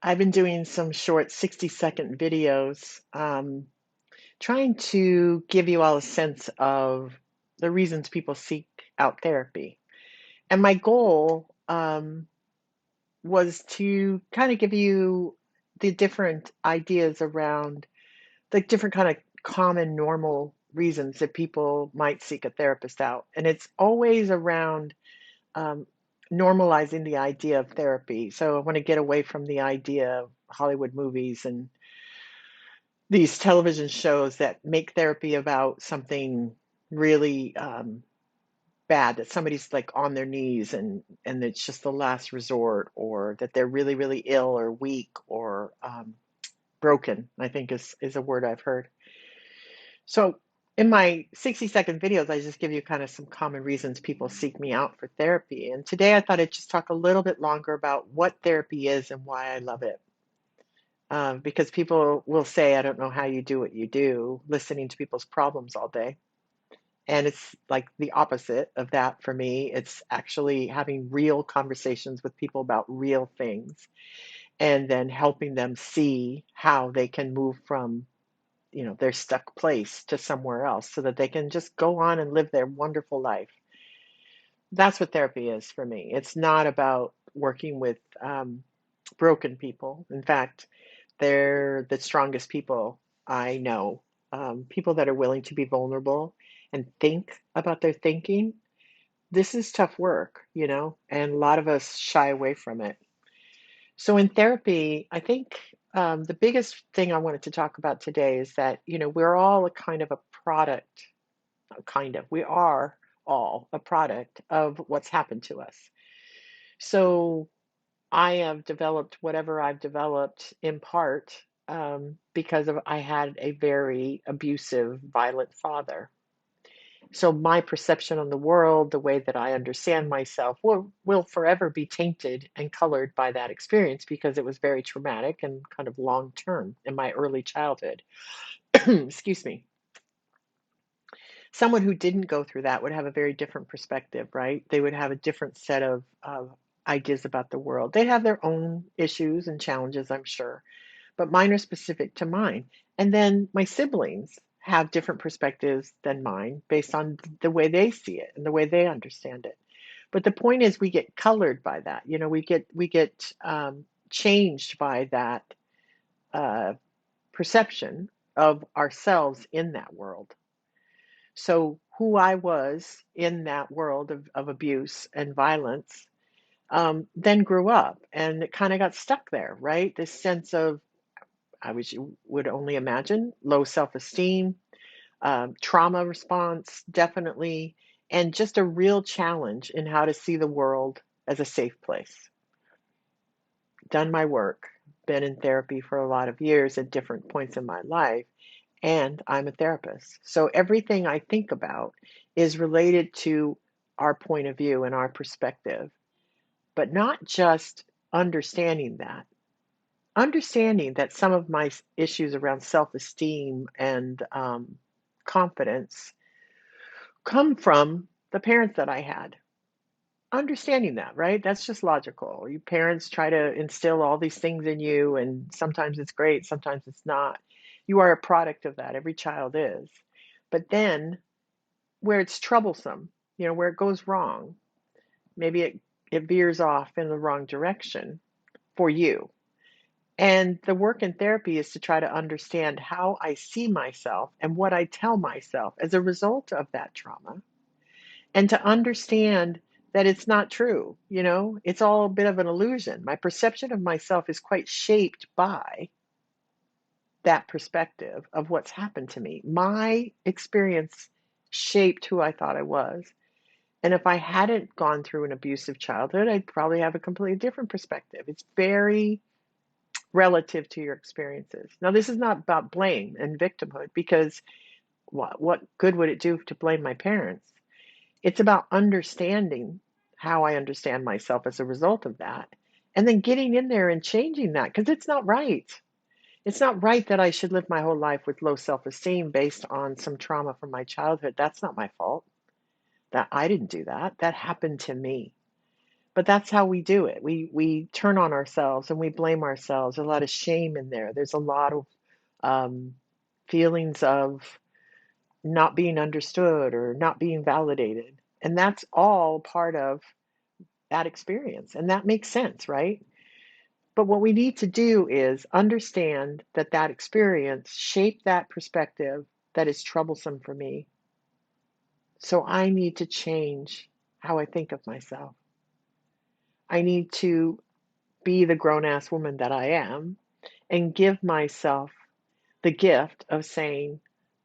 I've been doing some short 60-second videos, trying to give you all a sense of the reasons people seek out therapy. And my goal was to kind of give you the different ideas around the different kind of common, normal reasons that people might seek a therapist out. And it's always around um, normalizing the idea of therapy. So I want to get away from the idea of Hollywood movies and these television shows that make therapy about something really bad, that somebody's like on their knees and it's just the last resort, or that they're really really ill or weak or broken, I think is a word I've heard. So in my 60-second videos, I just give you kind of some common reasons people seek me out for therapy. And today I thought I'd just talk a little bit longer about what therapy is and why I love it. Because people will say, I don't know how you do what you do, listening to people's problems all day. And it's like the opposite of that for me. It's actually having real conversations with people about real things and then helping them see how they can move from, their stuck place to somewhere else so that they can just go on and live their wonderful life. That's what therapy is for me. It's not about working with broken people. In fact, they're the strongest people I know. People that are willing to be vulnerable and think about their thinking. This is tough work, and a lot of us shy away from it. So in therapy, I think the biggest thing I wanted to talk about today is that, we're all a kind of a product, we are all a product of what's happened to us. So I have developed whatever I've developed in part because I had a very abusive, violent father. So my perception on the world, the way that I understand myself, will forever be tainted and colored by that experience because it was very traumatic and kind of long term in my early childhood. Excuse me. Someone who didn't go through that would have a very different perspective, right? They would have a different set of ideas about the world. They'd have their own issues and challenges, I'm sure, but mine are specific to mine. And then my siblings have different perspectives than mine based on the way they see it and the way they understand it. But the point is, we get colored by that. We get changed by that uh, perception of ourselves in that world. So who I was in that world of abuse and violence then grew up, and it kind of got stuck there, right? This sense of, I would only imagine, low self-esteem, trauma response, definitely, and just a real challenge in how to see the world as a safe place. Done my work, been in therapy for a lot of years at different points in my life, and I'm a therapist. So everything I think about is related to our point of view and our perspective, but not just understanding that. Understanding that some of my issues around self esteem and confidence come from the parents that I had. Understanding that, right? That's just logical. Your parents try to instill all these things in you, and sometimes it's great, sometimes it's not. You are a product of that. Every child is. But then, where it's troublesome, where it goes wrong, maybe it veers off in the wrong direction for you. And the work in therapy is to try to understand how I see myself and what I tell myself as a result of that trauma, and to understand that it's not true. It's all a bit of an illusion. My perception of myself is quite shaped by that perspective of what's happened to me. My experience shaped who I thought I was. And if I hadn't gone through an abusive childhood, I'd probably have a completely different perspective. It's very relative to your experiences. Now, this is not about blame and victimhood, because what good would it do to blame my parents? It's about understanding how I understand myself as a result of that, and then getting in there and changing that, because it's not right. It's not right that I should live my whole life with low self esteem based on some trauma from my childhood. That's not my fault. That I didn't do that. That happened to me. But that's how we do it. We turn on ourselves and we blame ourselves. There's a lot of shame in there. There's a lot of um, feelings of not being understood or not being validated. And that's all part of that experience. And that makes sense, right? But what we need to do is understand that that experience shaped that perspective that is troublesome for me. So I need to change how I think of myself. I need to be the grown ass woman that I am and give myself the gift of saying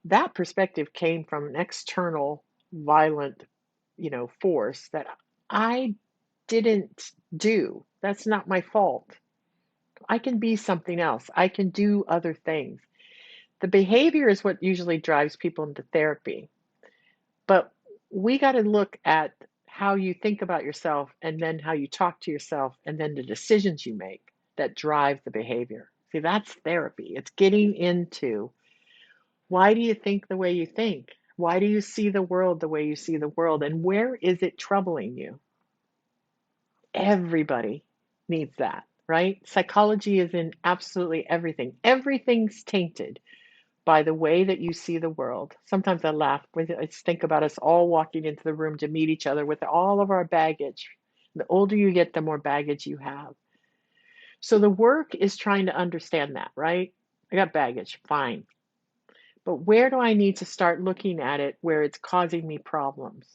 that perspective came from an external violent, force that I didn't do. That's not my fault. I can be something else. I can do other things. The behavior is what usually drives people into therapy. But we got to look at how you think about yourself and then how you talk to yourself and then the decisions you make that drive the behavior. See, that's therapy. It's getting into why do you think the way you think? Why do you see the world the way you see the world? And where is it troubling you? Everybody needs that, right? Psychology is in absolutely everything. Everything's tainted by the way that you see the world. Sometimes I laugh when I think about us all walking into the room to meet each other with all of our baggage. The older you get, the more baggage you have. So the work is trying to understand that, right? I got baggage, fine. But where do I need to start looking at it where it's causing me problems?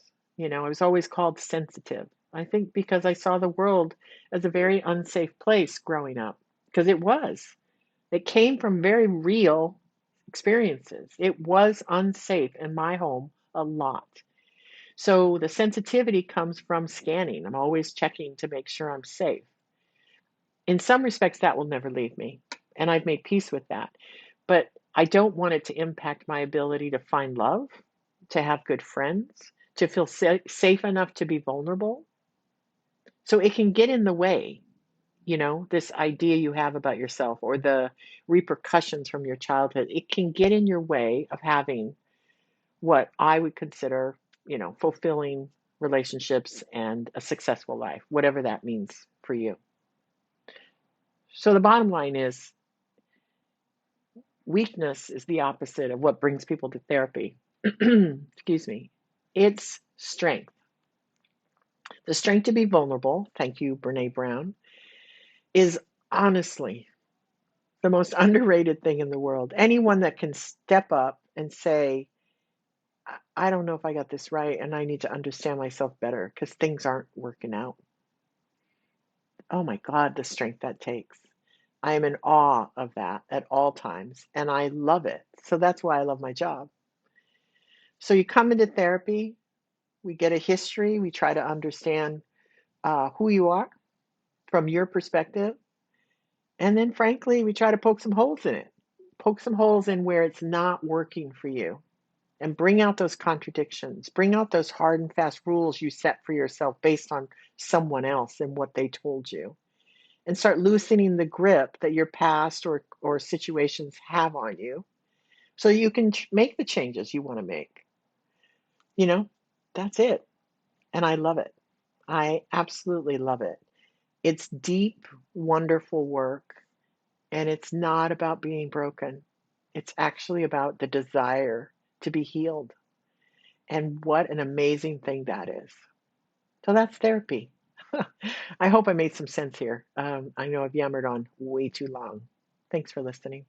I was always called sensitive. I think because I saw the world as a very unsafe place growing up, because it was. It came from very real experiences. It was unsafe in my home a lot. So the sensitivity comes from scanning. I'm always checking to make sure I'm safe. In some respects, that will never leave me. And I've made peace with that. But I don't want it to impact my ability to find love, to have good friends, to feel safe enough to be vulnerable. So it can get in the way, this idea you have about yourself or the repercussions from your childhood. It can get in your way of having what I would consider, fulfilling relationships and a successful life, whatever that means for you. So the bottom line is weakness is the opposite of what brings people to therapy. Excuse me. It's strength. The strength to be vulnerable, thank you, Brene Brown, is honestly the most underrated thing in the world. Anyone that can step up and say, I don't know if I got this right, and I need to understand myself better because things aren't working out. Oh my God, the strength that takes. I am in awe of that at all times, and I love it. So that's why I love my job. So you come into therapy, we get a history, we try to understand who you are from your perspective, and then frankly, we try to poke some holes in it. Poke some holes in where it's not working for you and bring out those contradictions. Bring out those hard and fast rules you set for yourself based on someone else and what they told you. And start loosening the grip that your past or situations have on you so you can make the changes you want to make. You know, that's it. And I love it. I absolutely love it. It's deep, wonderful work. And it's not about being broken. It's actually about the desire to be healed. And what an amazing thing that is. So that's therapy. I hope I made some sense here. I know I've yammered on way too long. Thanks for listening.